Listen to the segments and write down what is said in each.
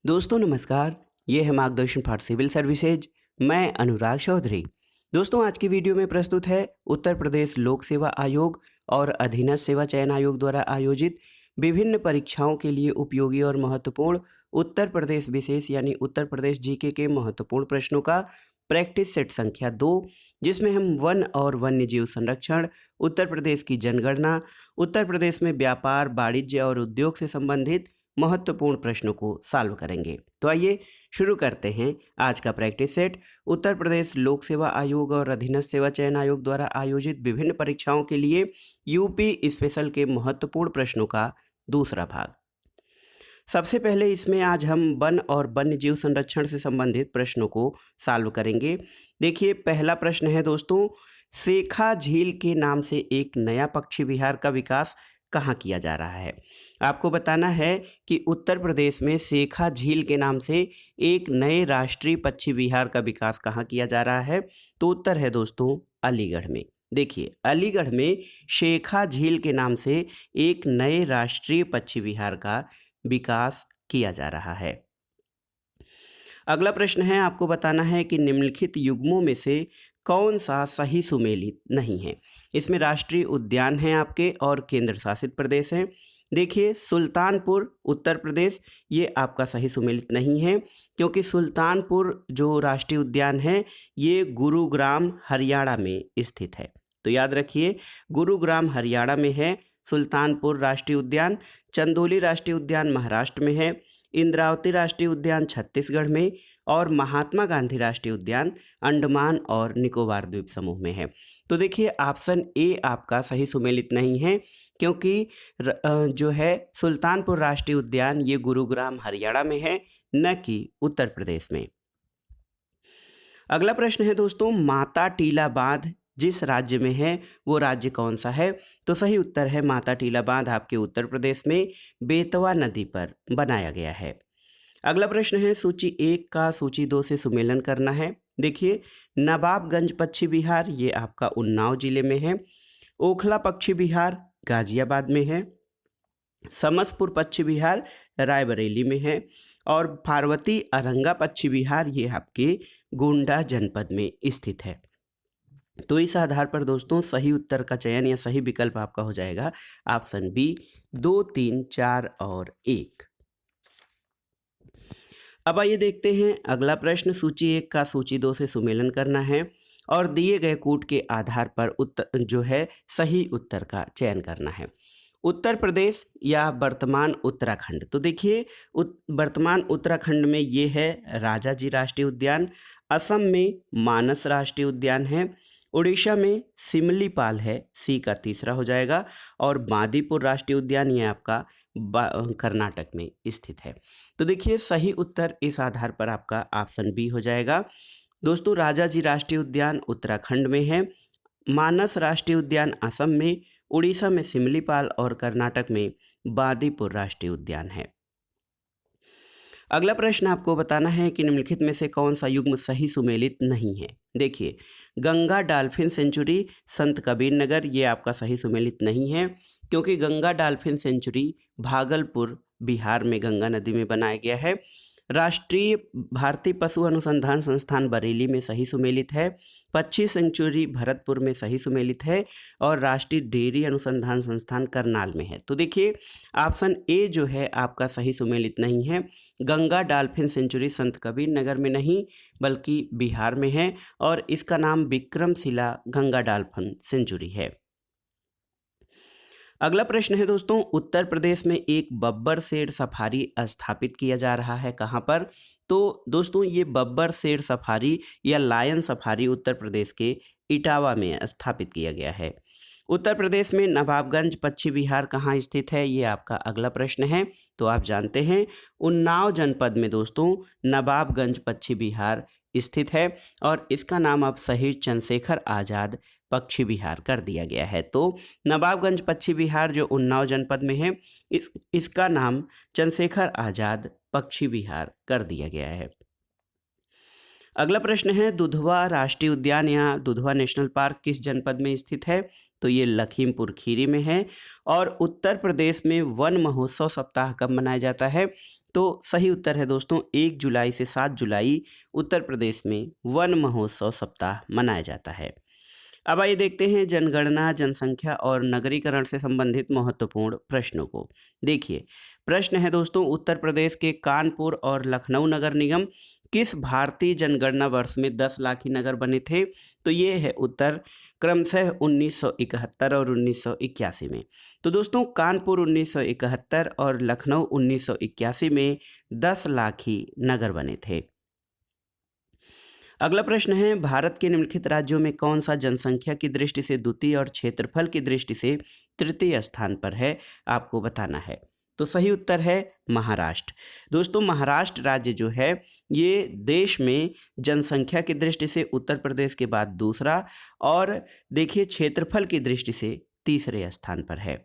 दोस्तों नमस्कार। ये है मार्गदर्शन फॉर सिविल सर्विसेज। मैं अनुराग चौधरी। दोस्तों आज की वीडियो में प्रस्तुत है उत्तर प्रदेश लोक सेवा आयोग और अधीनस्थ सेवा चयन आयोग द्वारा आयोजित विभिन्न परीक्षाओं के लिए उपयोगी और महत्वपूर्ण उत्तर प्रदेश विशेष यानी उत्तर प्रदेश जीके के महत्वपूर्ण प्रश्नों का प्रैक्टिस सेट संख्या 2, जिसमें हम वन और वन्य जीव संरक्षण, उत्तर प्रदेश की जनगणना, उत्तर प्रदेश में व्यापार, वाणिज्य और उद्योग से संबंधित महत्वपूर्ण प्रश्नों को सॉल्व करेंगे। तो आइए शुरू करते हैं आज का प्रैक्टिस सेट उत्तर प्रदेश लोक सेवा आयोग और अधीनस्थ सेवा चयन आयोग द्वारा आयोजित विभिन्न परीक्षाओं के लिए यूपी स्पेशल के महत्वपूर्ण प्रश्नों का दूसरा भाग। सबसे पहले इसमें आज हम वन और वन्य जीव संरक्षण से संबंधित प्रश्नों को सॉल्व करेंगे। देखिए पहला प्रश्न है दोस्तों, शेखा झील के नाम से एक नया पक्षी विहार का विकास कहाँ किया जा रहा है। आपको बताना है कि उत्तर प्रदेश में शेखा झील के नाम से एक नए राष्ट्रीय पक्षी विहार का विकास कहाँ किया जा रहा है। तो उत्तर है दोस्तों अलीगढ़ में। देखिए अलीगढ़ में शेखा झील के नाम से एक नए राष्ट्रीय पक्षी विहार का विकास किया जा रहा है। अगला प्रश्न है, आपको बताना है कि निम्नलिखित युग्मों में से कौन सा सही सुमेलित नहीं है। इसमें राष्ट्रीय उद्यान है आपके और केंद्र शासित प्रदेश हैं। देखिए सुल्तानपुर उत्तर प्रदेश, ये आपका सही सुमेलित नहीं है क्योंकि सुल्तानपुर जो राष्ट्रीय उद्यान है ये गुरुग्राम हरियाणा में स्थित है। तो याद रखिए गुरुग्राम हरियाणा में है सुल्तानपुर राष्ट्रीय उद्यान। चंदौली राष्ट्रीय उद्यान महाराष्ट्र में है। इंद्रावती राष्ट्रीय उद्यान छत्तीसगढ़ में और महात्मा गांधी राष्ट्रीय उद्यान अंडमान और निकोबार द्वीप समूह में है। तो देखिए ऑप्शन ए आपका सही सुमेलित नहीं है क्योंकि जो है सुल्तानपुर राष्ट्रीय उद्यान ये गुरुग्राम हरियाणा में है, न कि उत्तर प्रदेश में। अगला प्रश्न है दोस्तों, माता टीला बांध जिस राज्य में है वो राज्य कौन सा है। तो सही उत्तर है माता टीला बांध आपके उत्तर प्रदेश में बेतवा नदी पर बनाया गया है। अगला प्रश्न है, सूची 1 का सूची 2 से सुमेलन करना है। देखिए नवाबगंज पक्षी विहार ये आपका उन्नाव जिले में है। ओखला पक्षी विहार गाजियाबाद में है। समसपुर पक्षी विहार रायबरेली में है और पार्वती अरंगा पक्षी विहार ये आपके गोंडा जनपद में स्थित है। तो इस आधार पर दोस्तों सही उत्तर का चयन या सही विकल्प आपका हो जाएगा ऑप्शन बी 2, 3, 4 और 1। अब आइए देखते हैं अगला प्रश्न, सूची 1 का सूची 2 से सुमेलन करना है और दिए गए कूट के आधार पर उत्तर जो है सही उत्तर का चयन करना है। उत्तर प्रदेश या वर्तमान उत्तराखंड। तो देखिए वर्तमान उत्तराखंड में ये है राजाजी राष्ट्रीय उद्यान, असम में मानस राष्ट्रीय उद्यान है, उड़ीसा में सिमलीपाल है, सी का तीसरा हो जाएगा, और बांदीपुर राष्ट्रीय उद्यान ये आपका कर्नाटक में स्थित है। तो देखिए सही उत्तर इस आधार पर आपका ऑप्शन बी हो जाएगा। दोस्तों राजाजी राष्ट्रीय उद्यान उत्तराखंड में है, मानस राष्ट्रीय उद्यान असम में, उड़ीसा में सिमलीपाल और कर्नाटक में बांदीपुर राष्ट्रीय उद्यान है। अगला प्रश्न आपको बताना है कि निम्नलिखित में से कौन सा युग्म सही सुमेलित नहीं है। देखिए गंगा डॉल्फिन सेंचुरी संत कबीर नगर ये आपका सही सुमेलित नहीं है क्योंकि गंगा डॉल्फिन सेंचुरी भागलपुर बिहार में गंगा नदी में बनाया गया है। राष्ट्रीय भारतीय पशु अनुसंधान संस्थान बरेली में सही सुमेलित है। पक्षी सेंचुरी भरतपुर में सही सुमेलित है और राष्ट्रीय डेयरी अनुसंधान संस्थान करनाल में है। तो देखिए ऑप्शन ए जो है आपका सही सुमेलित नहीं है। गंगा डॉल्फिन सेंचुरी संत कबीर नगर में नहीं बल्कि बिहार में है और इसका नाम विक्रमशिला गंगा डॉल्फिन सेंचुरी है। अगला प्रश्न है दोस्तों, उत्तर प्रदेश में एक बब्बर शेर सफारी स्थापित किया जा रहा है कहाँ पर। तो दोस्तों ये बब्बर शेर सफारी या लायन सफारी उत्तर प्रदेश के इटावा में स्थापित किया गया है। उत्तर प्रदेश में नवाबगंज पक्षी विहार कहाँ स्थित है, ये आपका अगला प्रश्न है। तो आप जानते हैं उन्नाव जनपद में दोस्तों नवाबगंज पक्षी विहार स्थित है और इसका नाम अब शहीद चंद्रशेखर आज़ाद पक्षी विहार कर दिया गया है। तो नवाबगंज पक्षी विहार जो उन्नाव जनपद में है इसका नाम चंद्रशेखर आज़ाद पक्षी विहार कर दिया गया है। अगला प्रश्न है, दुधवा राष्ट्रीय उद्यान या दुधवा नेशनल पार्क किस जनपद में स्थित है। तो ये लखीमपुर खीरी में है। और उत्तर प्रदेश में वन महोत्सव सप्ताह कब मनाया जाता है। तो सही उत्तर है दोस्तों 1 जुलाई से 7 जुलाई उत्तर प्रदेश में वन महोत्सव सप्ताह मनाया जाता है। अब आइए देखते हैं जनगणना, जनसंख्या और नगरीकरण से संबंधित महत्वपूर्ण प्रश्नों को। देखिए, प्रश्न है दोस्तों, उत्तर प्रदेश के कानपुर और लखनऊ नगर निगम किस भारतीय जनगणना वर्ष में 10 लाखी नगर बने थे? तो ये है उत्तर क्रमशः 1971 और 1981 में। तो दोस्तों कानपुर 1971 और लखनऊ 1981 में 10 लाखी नगर बने थे। अगला प्रश्न है, भारत के निम्नलिखित राज्यों में कौन सा जनसंख्या की दृष्टि से द्वितीय और क्षेत्रफल की दृष्टि से तृतीय स्थान पर है? आपको बताना है। तो सही उत्तर है महाराष्ट्र। दोस्तों महाराष्ट्र राज्य जो है ये देश में जनसंख्या की दृष्टि से उत्तर प्रदेश के बाद दूसरा और देखिए क्षेत्रफल की दृष्टि से तीसरे स्थान पर है।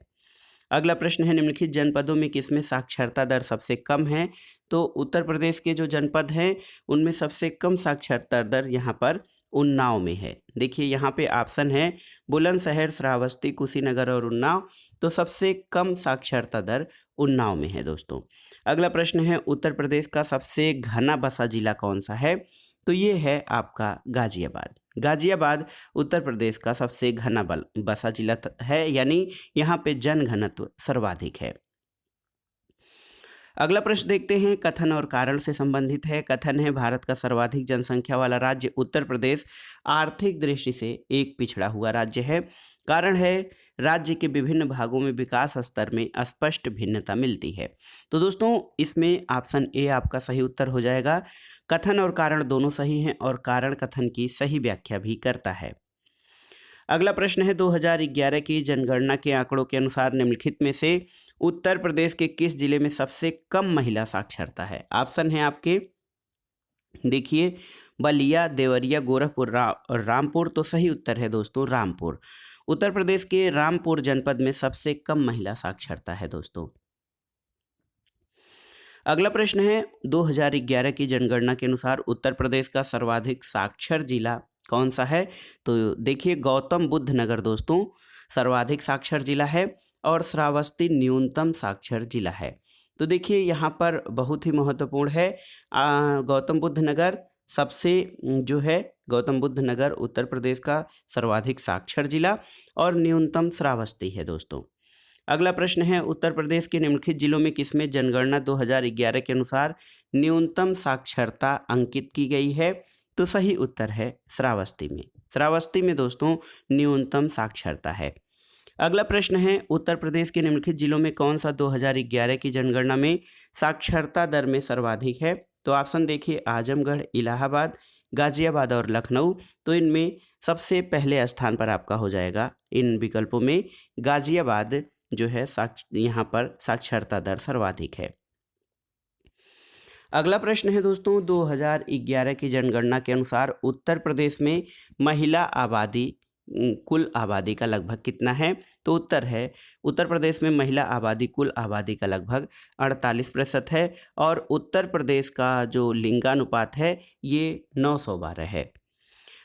अगला प्रश्न है, निम्नलिखित जनपदों में किसमें साक्षरता दर सबसे कम है? तो उत्तर प्रदेश के जो जनपद हैं उनमें सबसे कम साक्षरता दर यहाँ पर उन्नाव में है। देखिए यहाँ पे ऑप्शन है बुलंदशहर, श्रावस्ती, कुशीनगर और उन्नाव। तो सबसे कम साक्षरता दर उन्नाव में है दोस्तों। अगला प्रश्न है, उत्तर प्रदेश का सबसे घना बसा जिला कौन सा है? तो ये है आपका गाजियाबाद। गाजियाबाद उत्तर प्रदेश का सबसे घना बसा जिला है, यानी यहाँ पे जन घनत्व सर्वाधिक है। अगला प्रश्न देखते हैं, कथन और कारण से संबंधित है। कथन है, भारत का सर्वाधिक जनसंख्या वाला राज्य उत्तर प्रदेश आर्थिक दृष्टि से एक पिछड़ा हुआ राज्य है। कारण है, राज्य के विभिन्न भागों में विकास स्तर में स्पष्ट भिन्नता मिलती है। तो दोस्तों इसमें ऑप्शन ए आपका सही उत्तर हो जाएगा। कथन और कारण दोनों सही हैं और कारण कथन की सही व्याख्या भी करता है। अगला प्रश्न है, 2011 की जनगणना के आंकड़ों के अनुसार निम्नलिखित में से उत्तर प्रदेश के किस जिले में सबसे कम महिला साक्षरता है? ऑप्शन है आपके, देखिए बलिया, देवरिया, गोरखपुर और रामपुर। तो सही उत्तर है दोस्तों रामपुर। उत्तर प्रदेश के रामपुर जनपद में सबसे कम महिला साक्षरता है दोस्तों। अगला प्रश्न है, 2011 की जनगणना के अनुसार उत्तर प्रदेश का सर्वाधिक साक्षर जिला कौन सा है? तो देखिए गौतम बुद्ध नगर दोस्तों सर्वाधिक साक्षर जिला है और श्रावस्ती न्यूनतम साक्षर जिला है। तो देखिए यहाँ पर बहुत ही महत्वपूर्ण है, गौतम बुद्ध नगर सबसे जो है गौतम बुद्ध नगर उत्तर प्रदेश का सर्वाधिक साक्षर जिला और न्यूनतम श्रावस्ती है दोस्तों। अगला प्रश्न है, उत्तर प्रदेश के निम्नलिखित जिलों में किसमें जनगणना 2011 के अनुसार न्यूनतम साक्षरता अंकित की गई है? तो सही उत्तर है श्रावस्ती में। श्रावस्ती में दोस्तों न्यूनतम साक्षरता है। अगला प्रश्न है, उत्तर प्रदेश के निम्नलिखित जिलों में कौन सा 2011 की जनगणना में साक्षरता दर में सर्वाधिक है? तो ऑप्शन देखिए आजमगढ़, इलाहाबाद, गाजियाबाद और लखनऊ। तो इनमें सबसे पहले स्थान पर आपका हो जाएगा इन विकल्पों में गाजियाबाद जो है यहाँ पर साक्षरता दर सर्वाधिक है। अगला प्रश्न है दोस्तों, 2011 की जनगणना के अनुसार उत्तर प्रदेश में महिला आबादी कुल आबादी का लगभग कितना है? तो उत्तर है उत्तर प्रदेश में महिला आबादी कुल आबादी का लगभग 48% है और उत्तर प्रदेश का जो लिंगानुपात है ये 912 है।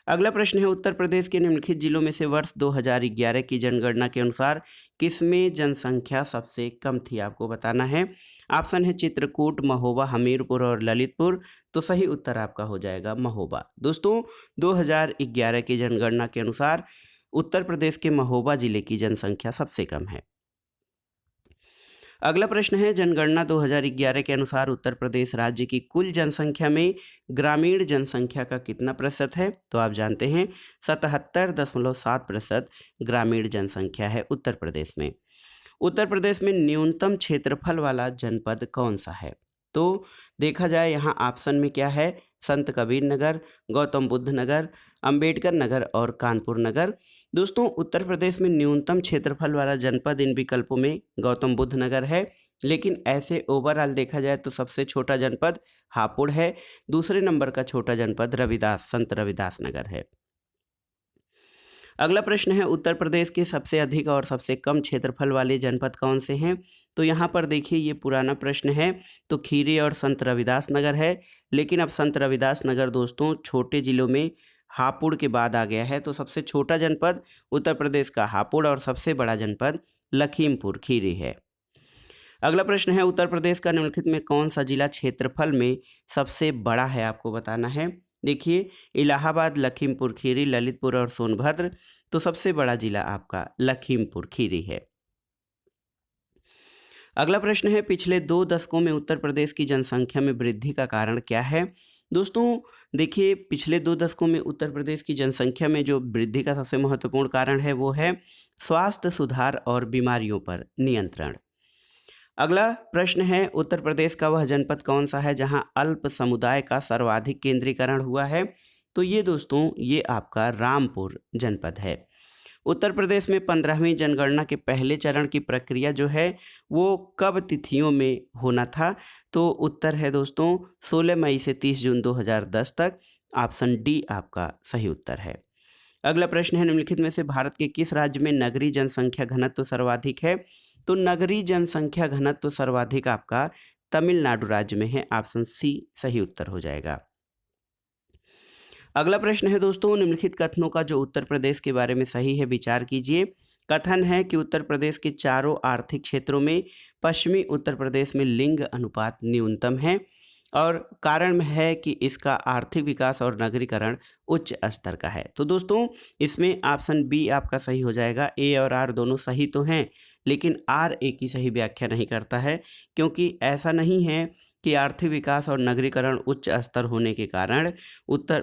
अगला प्रश्न है, उत्तर प्रदेश के निम्नलिखित जिलों में से वर्ष 2011 की जनगणना के अनुसार किसमें जनसंख्या सबसे कम थी? आपको बताना है। ऑप्शन है चित्रकूट, महोबा, हमीरपुर और ललितपुर। तो सही उत्तर आपका हो जाएगा महोबा। दोस्तों 2011 की जनगणना के अनुसार उत्तर प्रदेश के महोबा जिले की जनसंख्या सबसे कम है। अगला प्रश्न है, जनगणना 2011 के अनुसार उत्तर प्रदेश राज्य की कुल जनसंख्या में ग्रामीण जनसंख्या का कितना प्रतिशत है? तो आप जानते हैं 77.7% ग्रामीण जनसंख्या है उत्तर प्रदेश में। उत्तर प्रदेश में न्यूनतम क्षेत्रफल वाला जनपद कौन सा है? तो देखा जाए यहाँ ऑप्शन में क्या है, संत कबीर नगर, गौतम बुद्ध नगर, अंबेडकर नगर और कानपुर नगर। दोस्तों उत्तर प्रदेश में न्यूनतम क्षेत्रफल वाला जनपद इन विकल्पों में गौतम बुद्ध नगर है, लेकिन ऐसे ओवरऑल देखा जाए तो सबसे छोटा जनपद हापुड़ है। दूसरे नंबर का छोटा जनपद संत रविदास नगर है। अगला प्रश्न है, उत्तर प्रदेश के सबसे अधिक और सबसे कम क्षेत्रफल वाले जनपद कौन से हैं? तो यहाँ पर देखिए ये पुराना प्रश्न है, तो खीरी और संत रविदास नगर है, लेकिन अब संत रविदास नगर दोस्तों छोटे जिलों में हापुड़ के बाद आ गया है। तो सबसे छोटा जनपद उत्तर प्रदेश का हापुड़ और सबसे बड़ा जनपद लखीमपुर खीरी है। अगला प्रश्न है, उत्तर प्रदेश का निम्नलिखित में कौन सा जिला क्षेत्रफल में सबसे बड़ा है, आपको बताना है। देखिए, इलाहाबाद, लखीमपुर खीरी, ललितपुर और सोनभद्र। तो सबसे बड़ा जिला आपका लखीमपुर खीरी है। अगला प्रश्न है, पिछले 2 दशकों में उत्तर प्रदेश की जनसंख्या में वृद्धि का कारण क्या है। दोस्तों देखिए, पिछले 2 दशकों में उत्तर प्रदेश की जनसंख्या में जो वृद्धि का सबसे महत्वपूर्ण कारण है वो है स्वास्थ्य सुधार और बीमारियों पर नियंत्रण। अगला प्रश्न है, उत्तर प्रदेश का वह जनपद कौन सा है जहां अल्प समुदाय का सर्वाधिक केंद्रीकरण हुआ है। तो ये दोस्तों, ये आपका रामपुर जनपद है। उत्तर प्रदेश में 15वीं जनगणना के पहले चरण की प्रक्रिया जो है वो कब तिथियों में होना था। तो उत्तर है दोस्तों 16 मई से 30 जून 2010 तक। ऑप्शन डी आपका सही उत्तर है। अगला प्रश्न है, निम्नलिखित में से भारत के किस राज्य में नगरीय जनसंख्या घनत्व सर्वाधिक है। तो नगरीय जनसंख्या घनत्व सर्वाधिक आपका तमिलनाडु राज्य में है। ऑप्शन सी सही उत्तर हो जाएगा। अगला प्रश्न है दोस्तों, निम्नलिखित कथनों का जो उत्तर प्रदेश के बारे में सही है विचार कीजिए। कथन है कि उत्तर प्रदेश के चारों आर्थिक क्षेत्रों में पश्चिमी उत्तर प्रदेश में लिंग अनुपात न्यूनतम है और कारण है कि इसका आर्थिक विकास और नगरीकरण उच्च स्तर का है। तो दोस्तों इसमें ऑप्शन बी आपका सही हो जाएगा। ए और आर दोनों सही तो हैं, लेकिन आर ए की सही व्याख्या नहीं करता है, क्योंकि ऐसा नहीं है कि आर्थिक विकास और नगरीकरण उच्च स्तर होने के कारण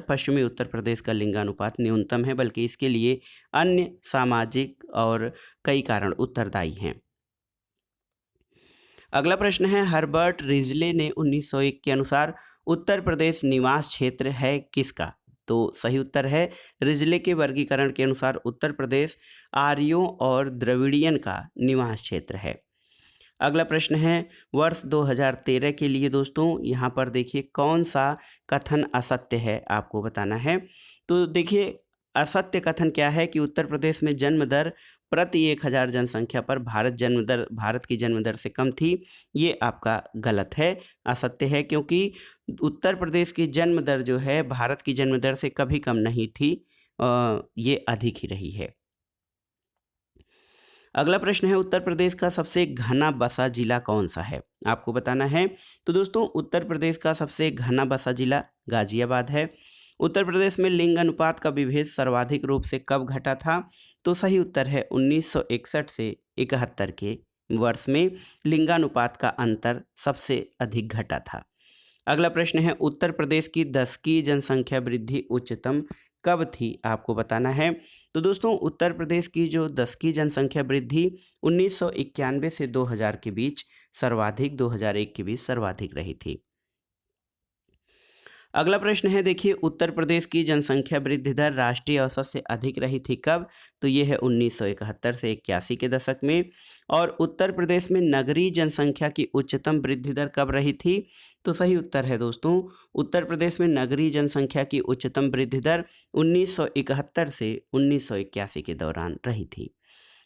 पश्चिमी उत्तर प्रदेश का लिंगानुपात न्यूनतम है, बल्कि इसके लिए अन्य सामाजिक और कई कारण उत्तरदायी हैं। अगला प्रश्न है, हर्बर्ट रिजले ने 1901 के अनुसार उत्तर प्रदेश निवास क्षेत्र है किसका। तो सही उत्तर है, रिजले के वर्गीकरण के अनुसार उत्तर प्रदेश आर्यों और द्रविड़ियन का निवास क्षेत्र है। अगला प्रश्न है, वर्ष 2013 के लिए दोस्तों यहाँ पर देखिए कौन सा कथन असत्य है, आपको बताना है। तो देखिए, असत्य कथन क्या है कि उत्तर प्रदेश में जन्म दर प्रति 1000 जनसंख्या पर भारत की जन्म दर से कम थी। ये आपका गलत है, असत्य है, क्योंकि उत्तर प्रदेश की जन्म दर जो है भारत की जन्म दर से कभी कम नहीं थी, ये अधिक ही रही है। अगला प्रश्न है, उत्तर प्रदेश का सबसे घना बसा जिला कौन सा है, आपको बताना है। तो दोस्तों उत्तर प्रदेश का सबसे घना बसा जिला गाजियाबाद है। उत्तर प्रदेश में लिंग अनुपात का विभेद सर्वाधिक रूप से कब घटा था। तो सही उत्तर है 1961 से 71 के वर्ष में लिंगानुपात का अंतर सबसे अधिक घटा था। अगला प्रश्न है, उत्तर प्रदेश की दशकीय जनसंख्या वृद्धि उच्चतम कब थी, आपको बताना है। तो दोस्तों उत्तर प्रदेश की जो दशकीय जनसंख्या वृद्धि 1991 से 2000 के बीच सर्वाधिक, 2001 के बीच सर्वाधिक रही थी। अगला प्रश्न है, देखिए उत्तर प्रदेश की जनसंख्या वृद्धि दर राष्ट्रीय औसत से अधिक रही थी कब। तो ये है 1971 से 81 के दशक में। और उत्तर प्रदेश में नगरीय जनसंख्या की उच्चतम वृद्धि दर कब रही थी। तो सही उत्तर है दोस्तों, उत्तर प्रदेश में नगरीय जनसंख्या की उच्चतम वृद्धि दर 1971 से 1981 के दौरान रही थी।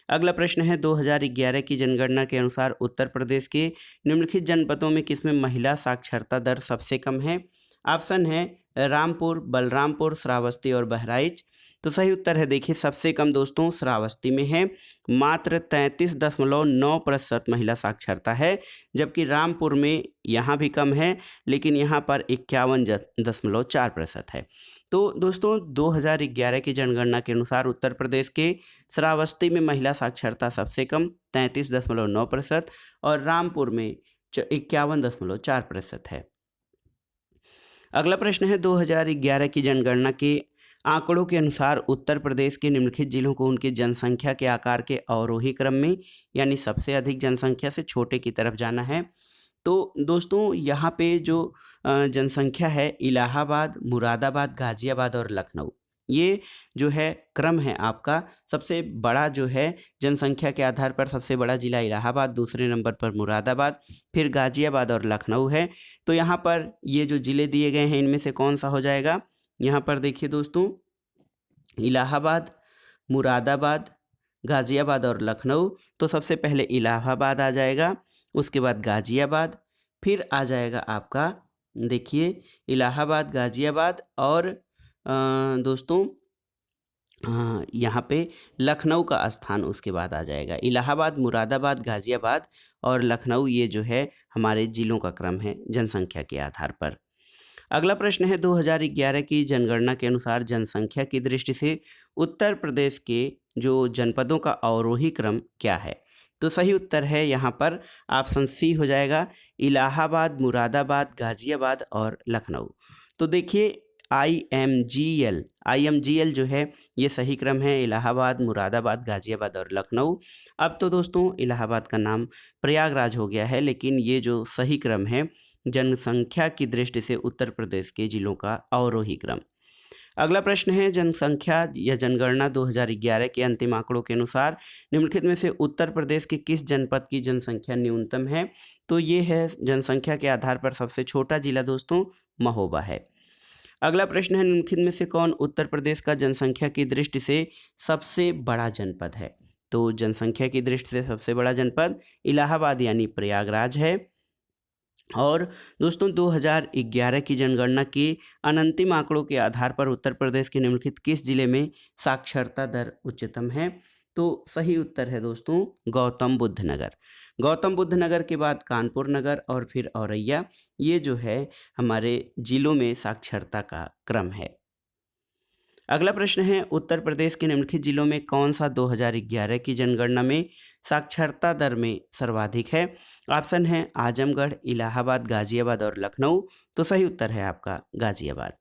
अगला प्रश्न है, 2011 की जनगणना के अनुसार उत्तर प्रदेश के निम्नलिखित जनपदों में किसमें महिला साक्षरता दर सबसे कम है। ऑप्शन है रामपुर, बलरामपुर, श्रावस्ती और बहराइच। तो सही उत्तर है, देखिए सबसे कम दोस्तों श्रावस्ती में है, मात्र 33.9% महिला साक्षरता है, जबकि रामपुर में यहाँ भी कम है, लेकिन यहाँ पर 51.4% है। तो दोस्तों 2011 की जनगणना के अनुसार उत्तर प्रदेश के श्रावस्ती में महिला साक्षरता सबसे कम 33.9% और रामपुर में 51.4% है। अगला प्रश्न है, 2011 की जनगणना के आंकड़ों के अनुसार उत्तर प्रदेश के निम्नलिखित जिलों को उनकी जनसंख्या के आकार के अवरोही क्रम में, यानी सबसे अधिक जनसंख्या से छोटे की तरफ जाना है। तो दोस्तों यहाँ पे जो जनसंख्या है, इलाहाबाद, मुरादाबाद, गाजियाबाद और लखनऊ, ये जो है क्रम है आपका। सबसे बड़ा जो है जनसंख्या के आधार पर सबसे बड़ा जिला इलाहाबाद, दूसरे नंबर पर मुरादाबाद, फिर गाजियाबाद और लखनऊ है। तो यहाँ पर ये जो जिले दिए गए हैं इनमें से कौन सा हो जाएगा। यहाँ पर देखिए दोस्तों, इलाहाबाद, मुरादाबाद, गाजियाबाद और लखनऊ। तो सबसे पहले इलाहाबाद आ जाएगा, उसके बाद गाजियाबाद, फिर आ जाएगा आपका देखिए इलाहाबाद, गाजियाबाद और दोस्तों यहाँ पे लखनऊ का स्थान उसके बाद आ जाएगा। इलाहाबाद, मुरादाबाद, गाजियाबाद और लखनऊ ये जो है हमारे जिलों का क्रम है जनसंख्या के आधार पर। अगला प्रश्न है 2011 की जनगणना के अनुसार जनसंख्या की दृष्टि से उत्तर प्रदेश के जो जनपदों का अवरोही क्रम क्या है? तो सही उत्तर है यहाँ पर ऑप्शन सी हो जाएगा, इलाहाबाद, मुरादाबाद, गाजियाबाद और लखनऊ। तो देखिए IMGL जो है ये सही क्रम है, इलाहाबाद, मुरादाबाद, गाजियाबाद और लखनऊ। अब तो दोस्तों इलाहाबाद का नाम प्रयागराज हो गया है, लेकिन ये जो सही क्रम है जनसंख्या की दृष्टि से उत्तर प्रदेश के जिलों का अवरोही क्रम। अगला प्रश्न है जनसंख्या या जनगणना 2011 के अंतिम आंकड़ों के अनुसार निम्नलिखित में से उत्तर प्रदेश के किस जनपद की जनसंख्या न्यूनतम है? तो ये है जनसंख्या के आधार पर सबसे छोटा जिला दोस्तों महोबा है। अगला प्रश्न है निम्नलिखित में से कौन उत्तर प्रदेश का जनसंख्या की दृष्टि से सबसे बड़ा जनपद है? तो जनसंख्या की दृष्टि से सबसे बड़ा जनपद इलाहाबाद यानी प्रयागराज है। और दोस्तों 2011 की जनगणना के अनंतिम आंकड़ों के आधार पर उत्तर प्रदेश के निम्नलिखित किस जिले में साक्षरता दर उच्चतम है? तो सही उत्तर है दोस्तों गौतम बुद्ध नगर। गौतम बुद्ध नगर के बाद कानपुर नगर और फिर औरैया, ये जो है हमारे जिलों में साक्षरता का क्रम है। अगला प्रश्न है उत्तर प्रदेश के निम्नलिखित जिलों में कौन सा 2011 की जनगणना में साक्षरता दर में सर्वाधिक है? ऑप्शन है आजमगढ़, इलाहाबाद, गाजियाबाद और लखनऊ। तो सही उत्तर है आपका गाजियाबाद।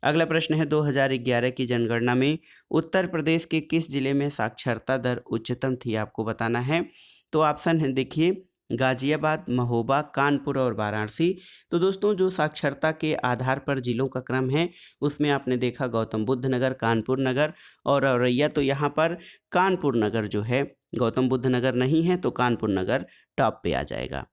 अगला प्रश्न है 2011 की जनगणना में उत्तर प्रदेश के किस जिले में साक्षरता दर उच्चतम थी, आपको बताना है। तो ऑप्शन है देखिए गाजियाबाद, महोबा, कानपुर और वाराणसी। तो दोस्तों जो साक्षरता के आधार पर जिलों का क्रम है उसमें आपने देखा गौतम बुद्ध नगर, कानपुर नगर और औरैया। तो यहाँ पर कानपुर नगर जो है, गौतम बुद्ध नगर नहीं है तो कानपुर नगर टॉप पे आ जाएगा।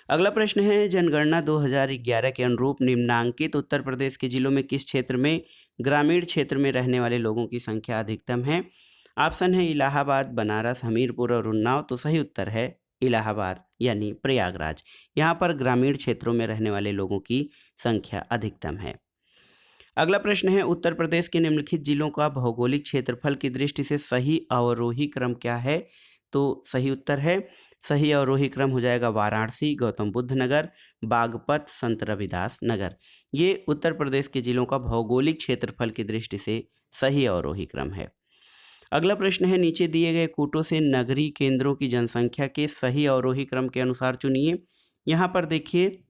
अगला प्रश्न है जनगणना 2011 के अनुरूप निम्नांकित उत्तर प्रदेश के जिलों में किस क्षेत्र में ग्रामीण क्षेत्र में रहने वाले लोगों की संख्या अधिकतम है? ऑप्शन है इलाहाबाद, बनारस, हमीरपुर और उन्नाव। तो सही उत्तर है इलाहाबाद यानी प्रयागराज। यहाँ पर ग्रामीण क्षेत्रों में रहने वाले लोगों की संख्या अधिकतम है। अगला प्रश्न है उत्तर प्रदेश के निम्नलिखित जिलों का भौगोलिक क्षेत्रफल की दृष्टि से सही अवरोही क्रम क्या है? तो सही उत्तर है, सही अवरोही क्रम हो जाएगा वाराणसी, गौतम बुद्ध नगर, बागपत, संत रविदास नगर। ये उत्तर प्रदेश के जिलों का भौगोलिक क्षेत्रफल की दृष्टि से सही अवरोही क्रम है। अगला प्रश्न है नीचे दिए गए कूटों से नगरीय केंद्रों की जनसंख्या के सही अवरोही क्रम के अनुसार चुनिए। यहाँ पर देखिए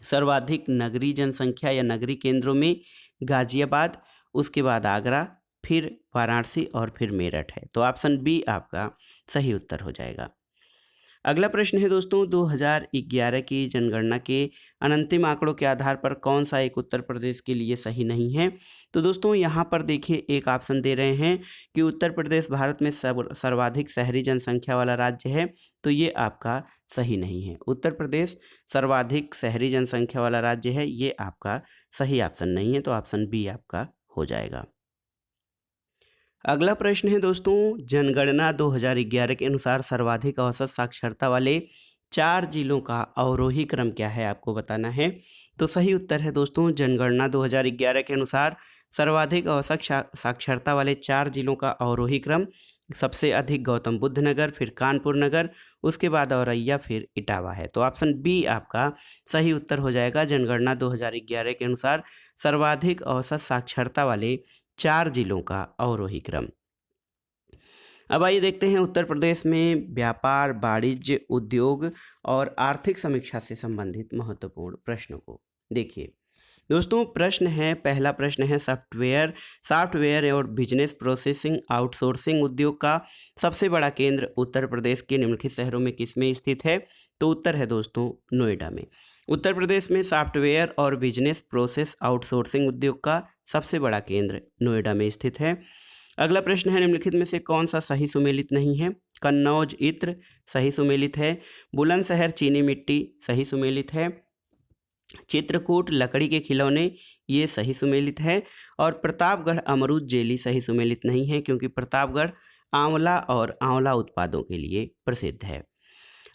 सर्वाधिक नगरीय जनसंख्या या नगरीय केंद्रों में गाजियाबाद, उसके बाद आगरा, फिर वाराणसी और फिर मेरठ है। तो ऑप्शन बी आपका सही उत्तर हो जाएगा। अगला प्रश्न है दोस्तों 2011 की जनगणना के अनंतिम आंकड़ों के आधार पर कौन सा एक उत्तर प्रदेश के लिए सही नहीं है? तो दोस्तों यहाँ पर देखिए एक ऑप्शन दे रहे हैं कि उत्तर प्रदेश भारत में सर्वाधिक शहरी जनसंख्या वाला राज्य है। तो ये आपका सही नहीं है। उत्तर प्रदेश सर्वाधिक शहरी जनसंख्या वाला राज्य है, ये आपका सही ऑप्शन नहीं है। तो ऑप्शन बी आपका हो जाएगा। अगला प्रश्न है दोस्तों जनगणना 2011 के अनुसार सर्वाधिक औसत साक्षरता वाले 4 जिलों का अवरोही क्रम क्या है, आपको बताना है। तो सही उत्तर है दोस्तों जनगणना 2011 के अनुसार सर्वाधिक औसत साक्षरता वाले 4 जिलों का अवरोही क्रम सबसे अधिक गौतम बुद्ध नगर, फिर कानपुर नगर, उसके बाद औरैया, फिर इटावा है। तो ऑप्शन बी आपका सही उत्तर हो जाएगा। जनगणना 2011 के अनुसार सर्वाधिक औसत साक्षरता वाले 4 जिलों का अवरोही क्रम। अब आइए देखते हैं उत्तर प्रदेश में व्यापार, वाणिज्य, उद्योग और आर्थिक समीक्षा से संबंधित महत्वपूर्ण प्रश्नों को। देखिए दोस्तों प्रश्न है, पहला प्रश्न है सॉफ्टवेयर और बिजनेस प्रोसेसिंग आउटसोर्सिंग उद्योग का सबसे बड़ा केंद्र उत्तर प्रदेश के निम्नलिखित शहरों में किसमें स्थित है? तो उत्तर है दोस्तों नोएडा में। उत्तर प्रदेश में सॉफ्टवेयर और बिजनेस प्रोसेस आउटसोर्सिंग उद्योग का सबसे बड़ा केंद्र नोएडा में स्थित है। अगला प्रश्न है निम्नलिखित में से कौन सा सही सुमेलित नहीं है? कन्नौज इत्र सही सुमेलित है, बुलंदशहर चीनी मिट्टी सही सुमेलित है, चित्रकूट लकड़ी के खिलौने ये सही सुमेलित है, और प्रतापगढ़ अमरूद जेली सही सुमेलित नहीं है क्योंकि प्रतापगढ़ आंवला और आंवला उत्पादों के लिए प्रसिद्ध है।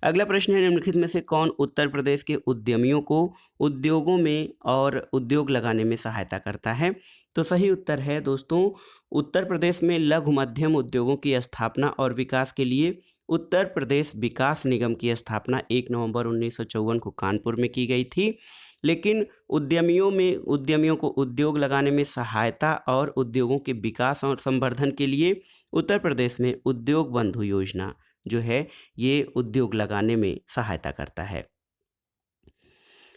अगला प्रश्न है निम्नलिखित में से कौन उत्तर प्रदेश के उद्यमियों को उद्योगों में और उद्योग लगाने में सहायता करता है? तो सही उत्तर है दोस्तों उत्तर प्रदेश में लघु मध्यम उद्योगों की स्थापना और विकास के लिए उत्तर प्रदेश विकास निगम की स्थापना 1 नवंबर 1954 को कानपुर में की गई थी। लेकिन उद्यमियों को उद्योग लगाने में सहायता और उद्योगों के विकास और संवर्धन के लिए उत्तर प्रदेश में उद्योग बंधु योजना जो है ये उद्योग लगाने में सहायता करता है।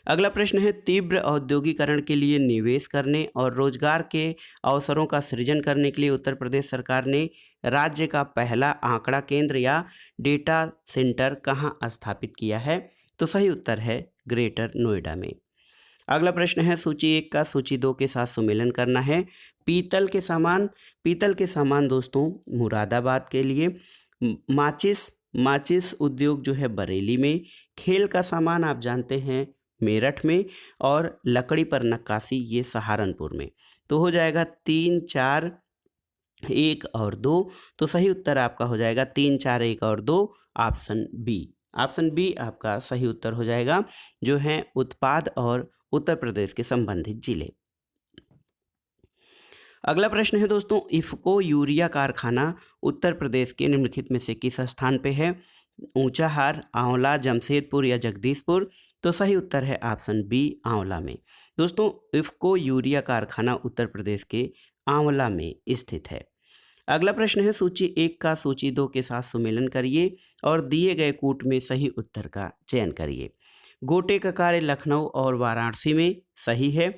अगला प्रश्न है, तीव्र औद्योगिकरण के लिए निवेश करने और रोजगार के अवसरों का सृजन करने के लिए उत्तर प्रदेश सरकार ने राज्य का पहला आंकड़ा केंद्र या डेटा सेंटर कहाँ स्थापित किया है? तो सही उत्तर है ग्रेटर नोएडा में। अगला प्रश्न है, सूची 1 का सूची 2 के साथ सुमेलन करना है। पीतल के सामान दोस्तों मुरादाबाद के लिए, माचिस उद्योग जो है बरेली में, खेल का सामान आप जानते हैं मेरठ में, और लकड़ी पर नक्काशी ये सहारनपुर में। तो हो जाएगा 3, 4, 1 और 2। तो सही उत्तर आपका हो जाएगा 3, 4, 1 और 2, ऑप्शन बी। ऑप्शन बी आपका सही उत्तर हो जाएगा, जो है उत्पाद और उत्तर प्रदेश के संबंधित जिले। अगला प्रश्न है दोस्तों, इफको यूरिया कारखाना उत्तर प्रदेश के निम्नलिखित में से किस स्थान पे है? ऊंचाहार, आंवला, जमशेदपुर या जगदीशपुर? तो सही उत्तर है ऑप्शन बी, आंवला में। दोस्तों इफको यूरिया कारखाना उत्तर प्रदेश के आंवला में स्थित है। अगला प्रश्न है, सूची 1 का सूची 2 के साथ सुमेलन करिए और दिए गए कूट में सही उत्तर का चयन करिए। गोटे का कार्य लखनऊ और वाराणसी में सही है।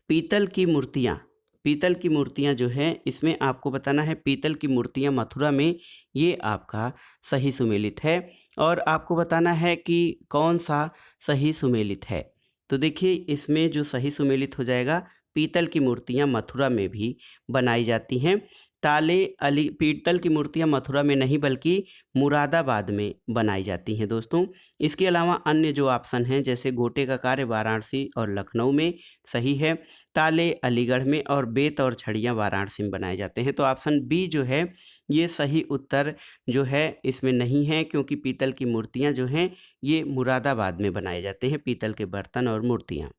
पीतल की मूर्तियाँ जो हैं इसमें आपको बताना है, पीतल की मूर्तियाँ मथुरा में, ये आपका सही सुमेलित है। और आपको बताना है कि कौन सा सही सुमेलित है। तो देखिए इसमें जो सही सुमेलित हो जाएगा, पीतल की मूर्तियाँ मथुरा में भी बनाई जाती हैं। पीतल की मूर्तियाँ मथुरा में नहीं बल्कि मुरादाबाद में बनाई जाती हैं दोस्तों। इसके अलावा अन्य जो ऑप्शन हैं जैसे गोटे का कार्य वाराणसी और लखनऊ में सही है, ताले अलीगढ़ में, और बेत और छड़ियाँ वाराणसी में बनाए जाते हैं। तो ऑप्शन बी जो है ये सही उत्तर जो है इसमें नहीं है, क्योंकि पीतल की मूर्तियाँ जो हैं ये मुरादाबाद में बनाए जाते हैं, पीतल के बर्तन और मूर्तियाँ।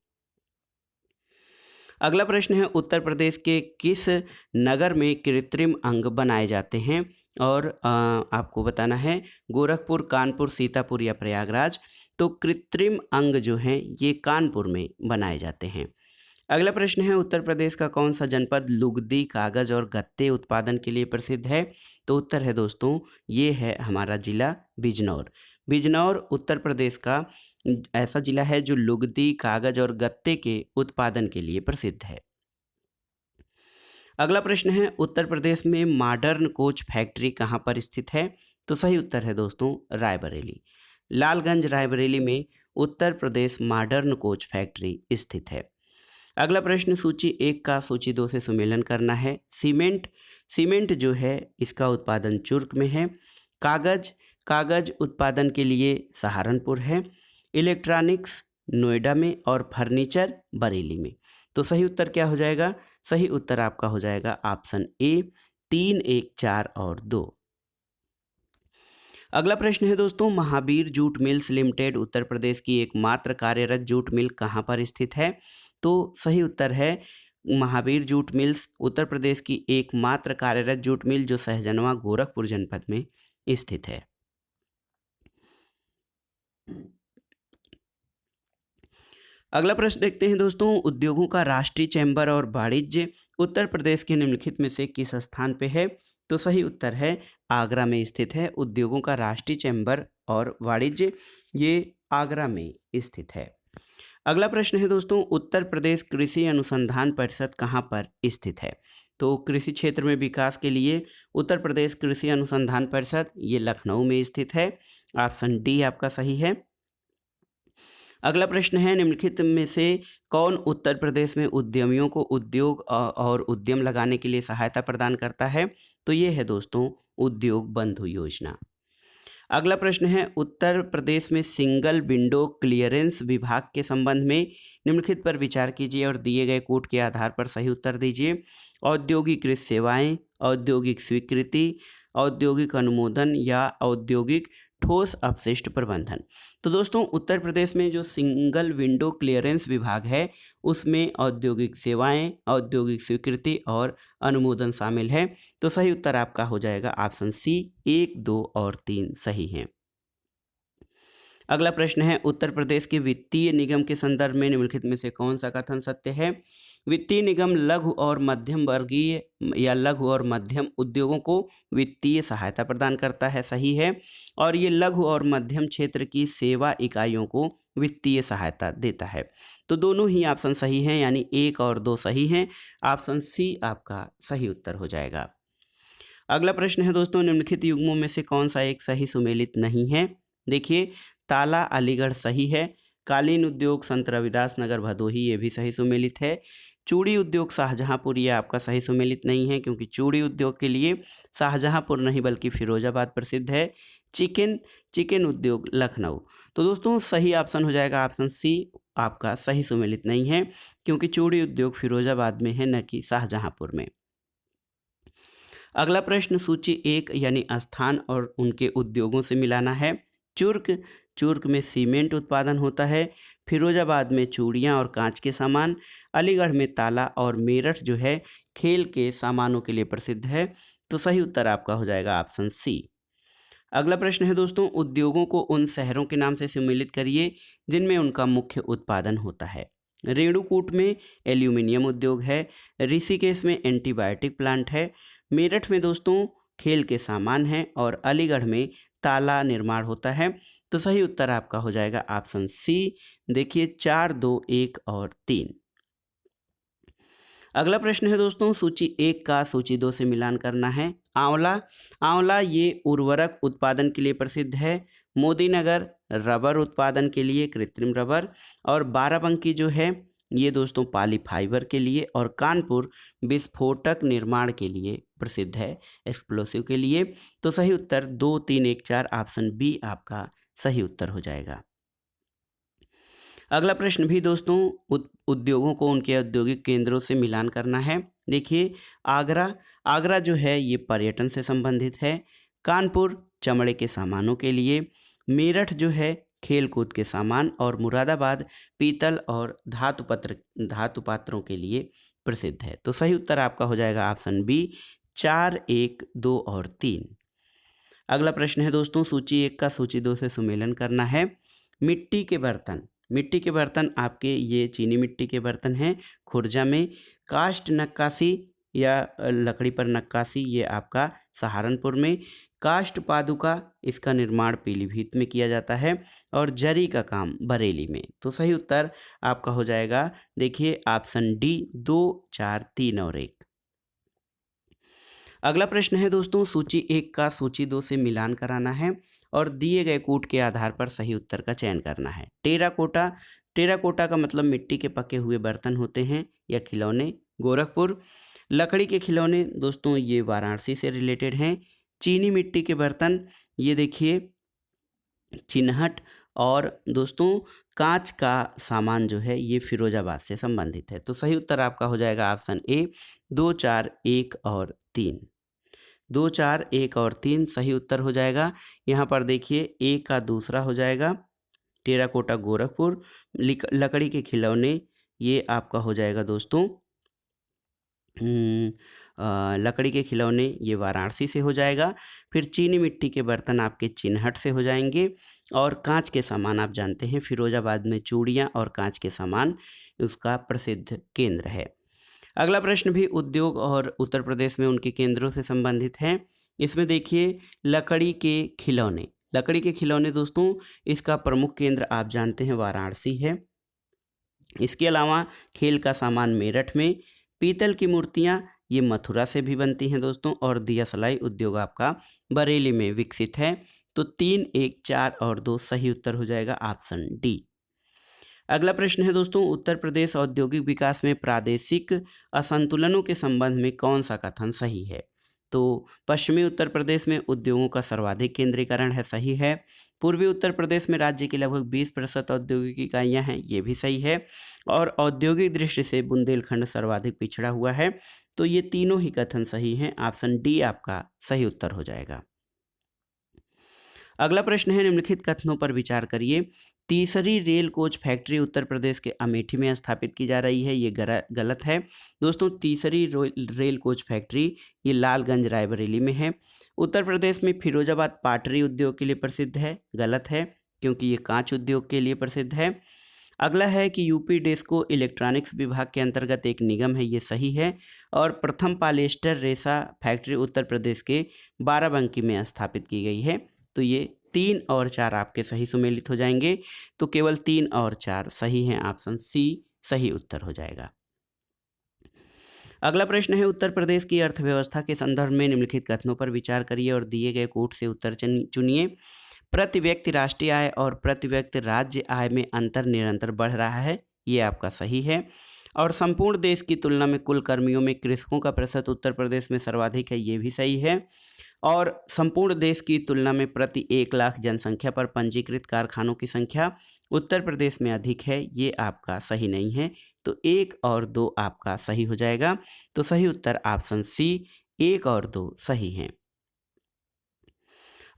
अगला प्रश्न है, उत्तर प्रदेश के किस नगर में कृत्रिम अंग बनाए जाते हैं? और आपको बताना है गोरखपुर, कानपुर, सीतापुर या प्रयागराज। तो कृत्रिम अंग जो हैं ये कानपुर में बनाए जाते हैं। अगला प्रश्न है, उत्तर प्रदेश का कौन सा जनपद लुगदी, कागज और गत्ते उत्पादन के लिए प्रसिद्ध है? तो उत्तर है दोस्तों ये है हमारा जिला बिजनौर। बिजनौर उत्तर प्रदेश का ऐसा जिला है जो लुगदी, कागज और गत्ते के उत्पादन के लिए प्रसिद्ध है। अगला प्रश्न है, उत्तर प्रदेश में मॉडर्न कोच फैक्ट्री कहाँ पर स्थित है? तो सही उत्तर है दोस्तों रायबरेली। लालगंज रायबरेली में Uttar Pradesh modern coach factory स्थित है। अगला प्रश्न, सूची 1 का सूची 2 से सुमेलन करना है। सीमेंट जो है इसका उत्पादन चुर्क में है। कागज उत्पादन के लिए सहारनपुर है। इलेक्ट्रॉनिक्स नोएडा में, और फर्नीचर बरेली में। तो सही उत्तर क्या हो जाएगा? सही उत्तर आपका हो जाएगा ऑप्शन ए, 3, 1, 4 और 2। अगला प्रश्न है दोस्तों, Mahavir jute mills limited Uttar Pradesh की एकमात्र कार्यरत जूट मिल कहाँ पर स्थित है? तो सही उत्तर है महावीर जूट मिल्स उत्तर प्रदेश की एकमात्र कार्यरत जूट मिल जो सहजनवा गोरखपुर जनपद में स्थित है। अगला प्रश्न देखते हैं दोस्तों, उद्योगों का राष्ट्रीय चैम्बर और वाणिज्य उत्तर प्रदेश के निम्नलिखित में से किस स्थान पे है? तो सही उत्तर है आगरा में स्थित है। उद्योगों का राष्ट्रीय चैम्बर और वाणिज्य ये आगरा में स्थित है। अगला प्रश्न है दोस्तों, उत्तर प्रदेश कृषि अनुसंधान परिषद कहाँ पर स्थित है? तो कृषि क्षेत्र में विकास के लिए उत्तर प्रदेश कृषि अनुसंधान परिषद ये लखनऊ में स्थित है। ऑप्शन डी आपका सही है। अगला प्रश्न है, निम्नलिखित में से कौन उत्तर प्रदेश में उद्यमियों को उद्योग और उद्यम लगाने के लिए सहायता प्रदान करता है? तो ये है दोस्तों उद्योग बंधु योजना। अगला प्रश्न है, उत्तर प्रदेश में सिंगल विंडो क्लियरेंस विभाग के संबंध में निम्नलिखित पर विचार कीजिए और दिए गए कोड के आधार पर सही उत्तर दीजिए। औद्योगिक सेवाएं, औद्योगिक स्वीकृति, औद्योगिक अनुमोदन या औद्योगिक ठोस अपशिष्ट प्रबंधन। तो दोस्तों उत्तर प्रदेश में जो सिंगल विंडो क्लियरेंस विभाग है उसमें औद्योगिक सेवाएं, औद्योगिक स्वीकृति और अनुमोदन शामिल है। तो सही उत्तर आपका हो जाएगा ऑप्शन सी, 1, 2 और 3 सही हैं। अगला प्रश्न है, उत्तर प्रदेश के वित्तीय निगम के संदर्भ में निम्नलिखित में से कौन सा कथन सत्य है? वित्तीय निगम लघु और मध्यम वर्गीय या लघु और मध्यम उद्योगों को वित्तीय सहायता प्रदान करता है, सही है। और ये लघु और मध्यम क्षेत्र की सेवा इकाइयों को वित्तीय सहायता देता है। तो दोनों ही ऑप्शन सही हैं, यानी 1 और 2 सही हैं। ऑप्शन सी आपका सही उत्तर हो जाएगा। अगला प्रश्न है दोस्तों, निम्नलिखित युग्मों में से कौन सा एक सही सुमेलित नहीं है? देखिए, ताला अलीगढ़ सही है। कालीन उद्योग संत रविदास नगर भदोही ये भी सही सुमेलित है। चूड़ी उद्योग शाहजहांपुर ये आपका सही सुमेलित नहीं है, क्योंकि चूड़ी उद्योग के लिए शाहजहांपुर नहीं बल्कि फिरोजाबाद प्रसिद्ध है। चिकन उद्योग लखनऊ। तो दोस्तों सही ऑप्शन हो जाएगा ऑप्शन सी आपका सही सुमेलित नहीं है, क्योंकि चूड़ी उद्योग फिरोजाबाद में है, न कि शाहजहांपुर में। अगला प्रश्न सूची 1 यानी स्थान और उनके उद्योगों से मिलाना है। चुर्क में सीमेंट उत्पादन होता है। फिरोजाबाद में चूड़ियाँ और कांच के सामान। अलीगढ़ में ताला और मेरठ जो है खेल के सामानों के लिए प्रसिद्ध है। तो सही उत्तर आपका हो जाएगा ऑप्शन सी। अगला प्रश्न है दोस्तों, उद्योगों को उन शहरों के नाम से सम्मिलित करिए जिनमें उनका मुख्य उत्पादन होता है। रेणुकूट में एल्यूमिनियम उद्योग है। ऋषिकेश में एंटीबायोटिक प्लांट है। मेरठ में दोस्तों खेल के सामान हैं और अलीगढ़ में ताला निर्माण होता है। तो सही उत्तर आपका हो जाएगा ऑप्शन सी। देखिए 4, 2, 1 और 3। अगला प्रश्न है दोस्तों, सूची 1 का सूची 2 से मिलान करना है। आंवला ये उर्वरक उत्पादन के लिए प्रसिद्ध है। मोदीनगर रबर उत्पादन के लिए, कृत्रिम रबर। और बाराबंकी जो है ये दोस्तों पॉलीफाइबर के लिए। और कानपुर विस्फोटक निर्माण के लिए प्रसिद्ध है, एक्सप्लोसिव के लिए। तो सही उत्तर 2, 3, 1, 4 ऑप्शन बी आपका सही उत्तर हो जाएगा। अगला प्रश्न भी दोस्तों उद्योगों को उनके औद्योगिक केंद्रों से मिलान करना है। देखिए, आगरा जो है ये पर्यटन से संबंधित है। कानपुर चमड़े के सामानों के लिए। मेरठ जो है खेल कूद के सामान। और मुरादाबाद पीतल और धातु पात्रों के लिए प्रसिद्ध है। तो सही उत्तर आपका हो जाएगा ऑप्शन बी, 4, 1, 2 और 3। अगला प्रश्न है दोस्तों, सूची 1 का सूची 2 से सुमेलन करना है। मिट्टी के बर्तन आपके ये चीनी मिट्टी के बर्तन हैं खुर्जा में। काष्ठ नक्काशी या लकड़ी पर नक्काशी ये आपका सहारनपुर में। काष्ठ पादुका इसका निर्माण पीलीभीत में किया जाता है। और जरी का काम बरेली में। तो सही उत्तर आपका हो जाएगा, देखिए ऑप्शन डी, 2, 4, 3 और 1। अगला प्रश्न है दोस्तों, सूची 1 का सूची 2 से मिलान कराना है और दिए गए कूट के आधार पर सही उत्तर का चयन करना है। टेराकोटा का मतलब मिट्टी के पके हुए बर्तन होते हैं या खिलौने, गोरखपुर। लकड़ी के खिलौने दोस्तों ये वाराणसी से रिलेटेड हैं। चीनी मिट्टी के बर्तन ये देखिए चिन्हट। और दोस्तों कांच का सामान जो है ये फिरोजाबाद से संबंधित है। तो सही उत्तर आपका हो जाएगा ऑप्शन ए, 2, 4, 1 और 3। 2, 4, 1 और 3 सही उत्तर हो जाएगा। यहाँ पर देखिए ए का दूसरा हो जाएगा टेराकोटा गोरखपुर। लकड़ी के खिलौने ये आपका हो जाएगा दोस्तों लकड़ी के खिलौने ये वाराणसी से हो जाएगा। फिर चीनी मिट्टी के बर्तन आपके चिन्हट से हो जाएंगे। और कांच के सामान आप जानते हैं फिरोजाबाद में चूड़ियाँ और कांच के सामान उसका प्रसिद्ध केंद्र है। अगला प्रश्न भी उद्योग और उत्तर प्रदेश में उनके केंद्रों से संबंधित है। इसमें देखिए लकड़ी के खिलौने दोस्तों इसका प्रमुख केंद्र आप जानते हैं वाराणसी है। इसके अलावा खेल का सामान मेरठ में। पीतल की मूर्तियाँ ये मथुरा से भी बनती हैं दोस्तों। और दिया सलाई उद्योग आपका बरेली में विकसित है। तो 3, 1, 4 और 2 सही उत्तर हो जाएगा ऑप्शन डी। अगला प्रश्न है दोस्तों, उत्तर प्रदेश औद्योगिक विकास में प्रादेशिक असंतुलनों के संबंध में कौन सा कथन सही है? तो पश्चिमी उत्तर प्रदेश में उद्योगों का सर्वाधिक केंद्रीकरण है, सही है। पूर्वी उत्तर प्रदेश में राज्य की लगभग 20% औद्योगिक इकाइयाँ हैं, ये भी सही है। और औद्योगिक दृष्टि से बुंदेलखंड सर्वाधिक पिछड़ा हुआ है। तो ये तीनों ही कथन सही हैं। ऑप्शन डी आपका सही उत्तर हो जाएगा। अगला प्रश्न है, निम्नलिखित कथनों पर विचार करिए। तीसरी rail coach factory Uttar Pradesh के अमेठी में स्थापित की जा रही है, ये गलत है। दोस्तों, तीसरी रेल कोच फैक्ट्री ये लालगंज रायबरेली में है। उत्तर प्रदेश में फिरोजाबाद पाटरी उद्योग के लिए प्रसिद्ध है, गलत है, क्योंकि ये कांच उद्योग के लिए प्रसिद्ध है। अगला है कि यूपी डेस्को इलेक्ट्रॉनिक्स विभाग के अंतर्गत एक निगम है, ये सही है। और प्रथम पॉलिएस्टर रेशा फैक्ट्री उत्तर प्रदेश के बाराबंकी में स्थापित की गई है। तो ये 3 और 4 आपके सही सुमेलित हो जाएंगे। तो केवल 3 और 4 सही हैं, ऑप्शन सी सही उत्तर हो जाएगा। अगला प्रश्न है, उत्तर प्रदेश की अर्थव्यवस्था के संदर्भ में निम्नलिखित कथनों पर विचार करिए और दिए गए कोट से उत्तर चुनिए। प्रति व्यक्ति राष्ट्रीय आय और प्रति व्यक्ति राज्य आय में अंतर निरंतर बढ़ रहा है, ये आपका सही है। और संपूर्ण देश की तुलना में कुल कर्मियों में कृषकों का प्रतिशत उत्तर प्रदेश में सर्वाधिक है, ये भी सही है। और संपूर्ण देश की तुलना में प्रति 1 लाख जनसंख्या पर पंजीकृत कारखानों की संख्या उत्तर प्रदेश में अधिक है, ये आपका सही नहीं है। तो 1 और 2 आपका सही हो जाएगा। तो सही उत्तर ऑप्शन सी 1 और 2 सही हैं।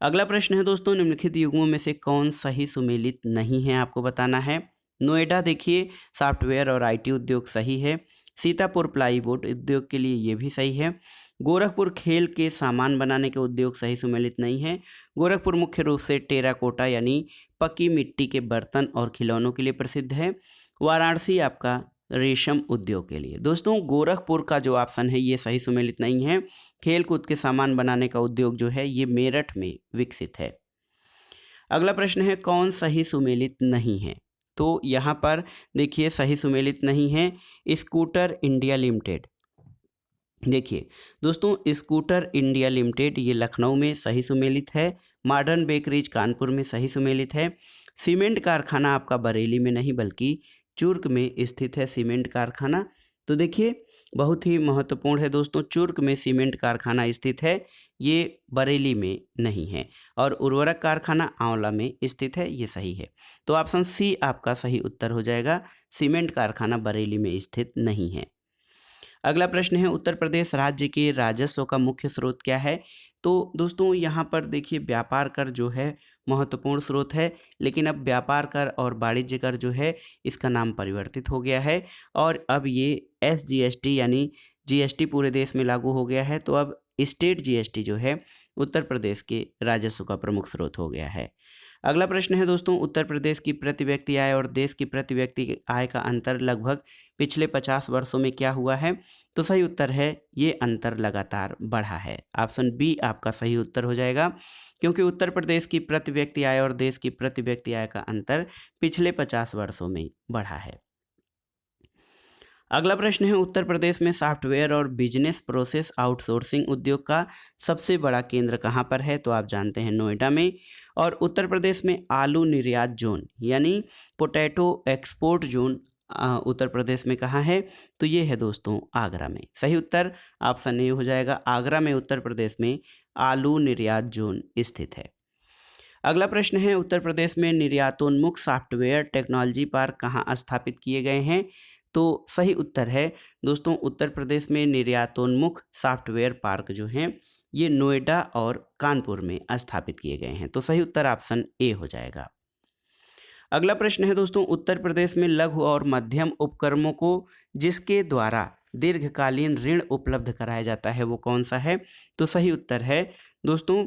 अगला प्रश्न है दोस्तों, निम्नलिखित युग्मों में से कौन सही सुमेलित नहीं है, आपको बताना है। नोएडा देखिए सॉफ्टवेयर और आईटी उद्योग सही है। सीतापुर प्लाईवुड उद्योग के लिए ये भी सही है। गोरखपुर खेल के सामान बनाने के उद्योग सही सुमेलित नहीं है। गोरखपुर मुख्य रूप से टेराकोटा यानी पक्की मिट्टी के बर्तन और खिलौनों के लिए प्रसिद्ध है। वाराणसी आपका रेशम उद्योग के लिए। दोस्तों, गोरखपुर का जो ऑप्शन है ये सही सुमेलित नहीं है। खेल कूद के सामान बनाने का उद्योग जो है ये मेरठ में विकसित है। अगला प्रश्न है, कौन सही सुमेलित नहीं है? तो यहाँ पर देखिए सही सुमेलित नहीं है स्कूटर इंडिया लिमिटेड। देखिए दोस्तों, स्कूटर इंडिया लिमिटेड ये लखनऊ में सही सुमेलित है। मॉडर्न बेकरीज कानपुर में सही सुमेलित है। सीमेंट कारखाना आपका बरेली में नहीं बल्कि चुर्क में स्थित है सीमेंट कारखाना। तो देखिए बहुत ही महत्वपूर्ण है दोस्तों, चुर्क में सीमेंट कारखाना स्थित है, ये बरेली में नहीं है। और उर्वरक कारखाना आंवला में स्थित है, ये सही है। तो ऑप्शन सी आपका सही उत्तर हो जाएगा, सीमेंट कारखाना बरेली में स्थित नहीं है। अगला प्रश्न है, उत्तर प्रदेश राज्य के राजस्व का मुख्य स्रोत क्या है? तो दोस्तों यहाँ पर देखिए व्यापार कर जो है महत्वपूर्ण स्रोत है, लेकिन अब व्यापार कर और वाणिज्य कर जो है इसका नाम परिवर्तित हो गया है और अब ये SGST यानी GST पूरे देश में लागू हो गया है। तो अब स्टेट GST जो है उत्तर प्रदेश के राजस्व का प्रमुख स्रोत हो गया है। अगला प्रश्न है दोस्तों, उत्तर प्रदेश की प्रति व्यक्ति आय और देश की प्रति व्यक्ति आय का अंतर लगभग पिछले 50 वर्षों में क्या हुआ है? तो सही उत्तर है ये अंतर लगातार बढ़ा है। ऑप्शन बी आपका सही उत्तर हो जाएगा, क्योंकि उत्तर प्रदेश की प्रति व्यक्ति आय और देश की प्रति व्यक्ति आय का अंतर पिछले 50 वर्षों में बढ़ा है। अगला प्रश्न है, उत्तर प्रदेश में सॉफ्टवेयर और बिजनेस प्रोसेस आउटसोर्सिंग उद्योग का सबसे बड़ा केंद्र कहाँ पर है? तो आप जानते हैं नोएडा में। और उत्तर प्रदेश में आलू निर्यात जोन यानी potato export zone Uttar Pradesh में कहाँ है? तो ये है दोस्तों आगरा में। सही उत्तर ऑप्शन ए हो जाएगा, आगरा में उत्तर प्रदेश में आलू निर्यात जोन स्थित है। अगला प्रश्न है, उत्तर प्रदेश में निर्यातोन्मुख सॉफ्टवेयर टेक्नोलॉजी पार्क कहाँ स्थापित किए गए हैं? तो सही उत्तर है दोस्तों, उत्तर प्रदेश में निर्यातोन्मुख सॉफ्टवेयर पार्क जो हैं ये नोएडा और कानपुर में स्थापित किए गए हैं। तो सही उत्तर ऑप्शन ए हो जाएगा। अगला प्रश्न है दोस्तों, उत्तर प्रदेश में लघु और मध्यम उपक्रमों को जिसके द्वारा दीर्घकालीन ऋण उपलब्ध कराया जाता है वो कौन सा है? तो सही उत्तर है दोस्तों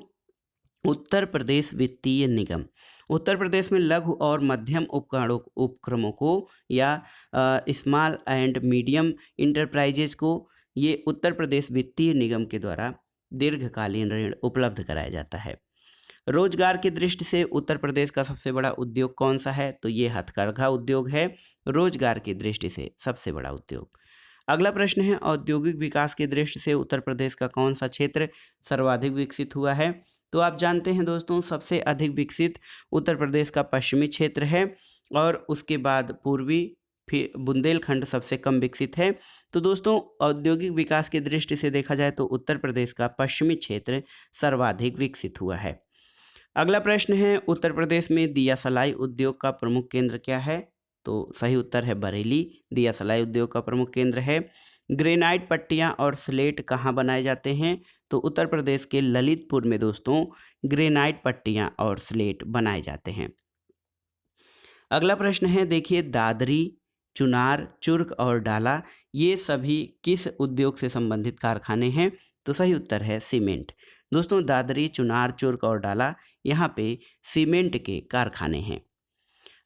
उत्तर प्रदेश वित्तीय निगम। उत्तर प्रदेश में लघु और मध्यम उपक्रमों को या स्मॉल एंड मीडियम इंटरप्राइजेज को ये उत्तर प्रदेश वित्तीय निगम के द्वारा दीर्घकालीन ऋण उपलब्ध कराया जाता है। रोजगार की दृष्टि से उत्तर प्रदेश का सबसे बड़ा उद्योग कौन सा है? तो ये हथकरघा उद्योग है, रोजगार की दृष्टि से सबसे बड़ा उद्योग। अगला प्रश्न है, औद्योगिक विकास की दृष्टि से उत्तर प्रदेश का कौन सा क्षेत्र सर्वाधिक विकसित हुआ है? तो आप जानते हैं दोस्तों सबसे अधिक विकसित उत्तर प्रदेश का पश्चिमी क्षेत्र है और उसके बाद पूर्वी, फिर बुंदेलखंड सबसे कम विकसित है। तो दोस्तों औद्योगिक विकास की दृष्टि से देखा जाए तो उत्तर प्रदेश का पश्चिमी क्षेत्र सर्वाधिक विकसित हुआ है। अगला प्रश्न है, उत्तर प्रदेश में दिया सलाई उद्योग का प्रमुख केंद्र क्या है? तो सही उत्तर है बरेली, दिया सलाई उद्योग का प्रमुख केंद्र है। ग्रेनाइट पट्टियाँ और स्लेट कहाँ बनाए जाते हैं? तो उत्तर प्रदेश के ललितपुर में दोस्तों ग्रेनाइट पट्टियाँ और स्लेट बनाए जाते हैं। अगला प्रश्न है, देखिए दादरी, चुनार, चुर्क और डाला ये सभी किस उद्योग से संबंधित कारखाने हैं? तो सही उत्तर है सीमेंट। दोस्तों दादरी, चुनार, चुर्क और डाला यहाँ पे सीमेंट के कारखाने हैं।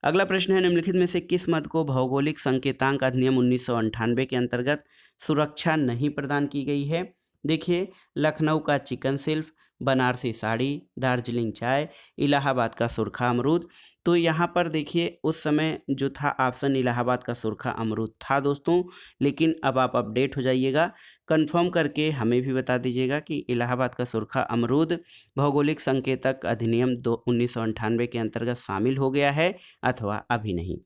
अगला प्रश्न है, निम्नलिखित में से किस मद को भौगोलिक संकेतांक अधिनियम 1998 के अंतर्गत सुरक्षा नहीं प्रदान की गई है? देखिए लखनऊ का चिकन सिल्फ, बनारसी साड़ी, दार्जिलिंग चाय, इलाहाबाद का सुरखा अमरूद। तो यहाँ पर देखिए उस समय जो था ऑप्शन इलाहाबाद का सुरखा अमरूद था दोस्तों, लेकिन अब आप अपडेट हो जाइएगा, कंफर्म करके हमें भी बता दीजिएगा कि इलाहाबाद का सुरखा अमरूद भौगोलिक संकेतक अधिनियम 1998 के अंतर्गत शामिल हो गया है अथवा अभी नहीं।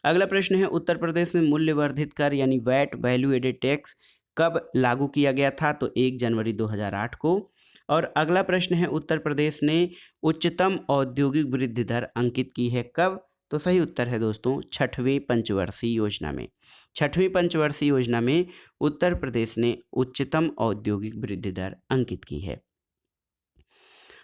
अगला प्रश्न है, उत्तर प्रदेश में मूल्य वर्धित कर यानी वैट, वैल्यू एडेड टैक्स कब लागू किया गया था? तो 1 जनवरी 2008 को। और अगला प्रश्न है, उत्तर प्रदेश ने उच्चतम औद्योगिक वृद्धि दर अंकित की है कब? तो सही उत्तर है दोस्तों 6वीं पंचवर्षीय योजना में। 6वीं पंचवर्षीय योजना में उत्तर प्रदेश ने उच्चतम औद्योगिक वृद्धि दर अंकित की है।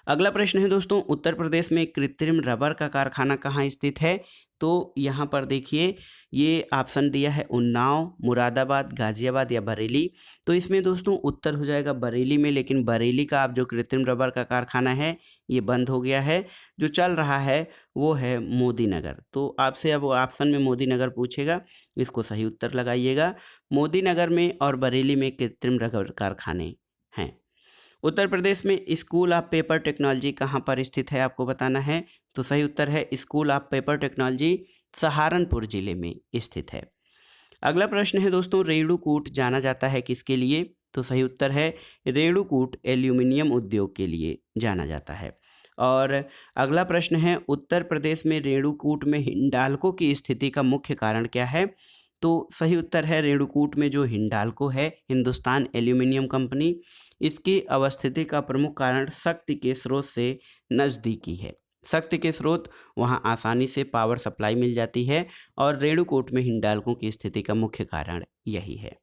अगला प्रश्न है दोस्तों, उत्तर प्रदेश में कृत्रिम रबर का कारखाना कहाँ स्थित है? तो यहाँ पर देखिए ये ऑप्शन दिया है उन्नाव, मुरादाबाद, गाजियाबाद या बरेली। तो इसमें दोस्तों उत्तर हो जाएगा बरेली में, लेकिन बरेली का अब जो कृत्रिम रबर का कारखाना है ये बंद हो गया है। जो चल रहा है वो है मोदी नगर। तो आपसे अब ऑप्शन में मोदी नगर पूछेगा, इसको सही उत्तर लगाइएगा। मोदी नगर में और बरेली में कृत्रिम रबर कारखाने हैं। उत्तर प्रदेश में स्कूल ऑफ पेपर टेक्नोलॉजी कहाँ पर स्थित है आपको बताना है। तो सही उत्तर है school of paper technology Saharanpur जिले में स्थित है। अगला प्रश्न है दोस्तों, रेणुकूट जाना जाता है किसके लिए? तो सही उत्तर है रेणुकूट एल्यूमिनियम उद्योग के लिए जाना जाता है। और अगला प्रश्न है, उत्तर प्रदेश में रेणुकूट में हिंडाल्को की स्थिति का मुख्य कारण क्या है? तो सही उत्तर है रेणुकूट में जो हिंडाल्को है, हिंदुस्तान एल्यूमिनियम कंपनी, इसकी अवस्थिति का प्रमुख कारण शक्ति के स्रोत से नज़दीकी है। शक्ति के स्रोत वहाँ आसानी से पावर सप्लाई मिल जाती है और रेणुकूट में हिंडाल्को की स्थिति का मुख्य कारण यही है।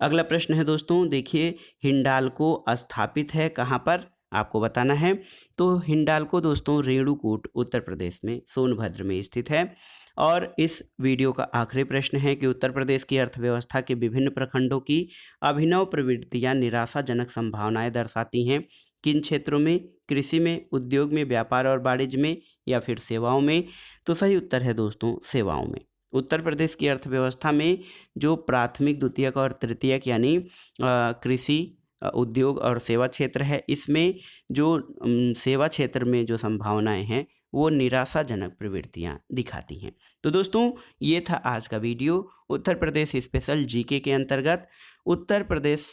अगला प्रश्न है दोस्तों, देखिए हिंडाल्को स्थापित है कहाँ पर आपको बताना है। तो हिंडाल्को दोस्तों रेणुकूट उत्तर प्रदेश में सोनभद्र में स्थित है। और इस वीडियो का आखिरी प्रश्न है कि उत्तर प्रदेश की अर्थव्यवस्था के विभिन्न प्रखंडों की अभिनव प्रवृत्तियां निराशाजनक संभावनाएं दर्शाती हैं। किन क्षेत्रों में? कृषि में, उद्योग में, व्यापार और वाणिज्य में या फिर सेवाओं में? तो सही उत्तर है दोस्तों सेवाओं में। उत्तर प्रदेश की अर्थव्यवस्था में जो प्राथमिक, द्वितीयक और तृतीयक यानी कृषि, उद्योग और सेवा क्षेत्र है, इसमें जो सेवा क्षेत्र में जो संभावनाएं हैं वो निराशाजनक प्रवृत्तियां दिखाती हैं। तो दोस्तों ये था आज का video Uttar Pradesh special GK के अंतर्गत उत्तर प्रदेश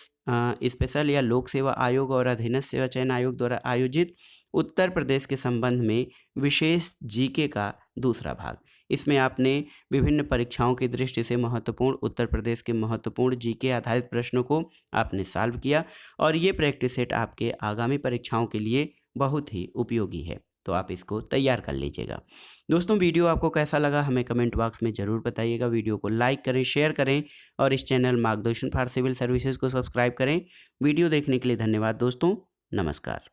स्पेशल या लोक सेवा आयोग और अधीनस्थ सेवा चयन आयोग द्वारा आयोजित उत्तर प्रदेश के संबंध में विशेष जीके का दूसरा भाग। इसमें आपने विभिन्न परीक्षाओं की दृष्टि से महत्वपूर्ण उत्तर प्रदेश के महत्वपूर्ण जीके आधारित प्रश्नों को आपने सॉल्व किया और ये प्रैक्टिस सेट आपके आगामी परीक्षाओं के लिए बहुत ही उपयोगी है, तो आप इसको तैयार कर लीजिएगा। दोस्तों वीडियो आपको कैसा लगा हमें कमेंट बॉक्स में ज़रूर बताइएगा। वीडियो को लाइक करें, शेयर करें और इस चैनल मार्गदर्शन फॉर सिविल सर्विसेज को सब्सक्राइब करें। वीडियो देखने के लिए धन्यवाद दोस्तों, नमस्कार।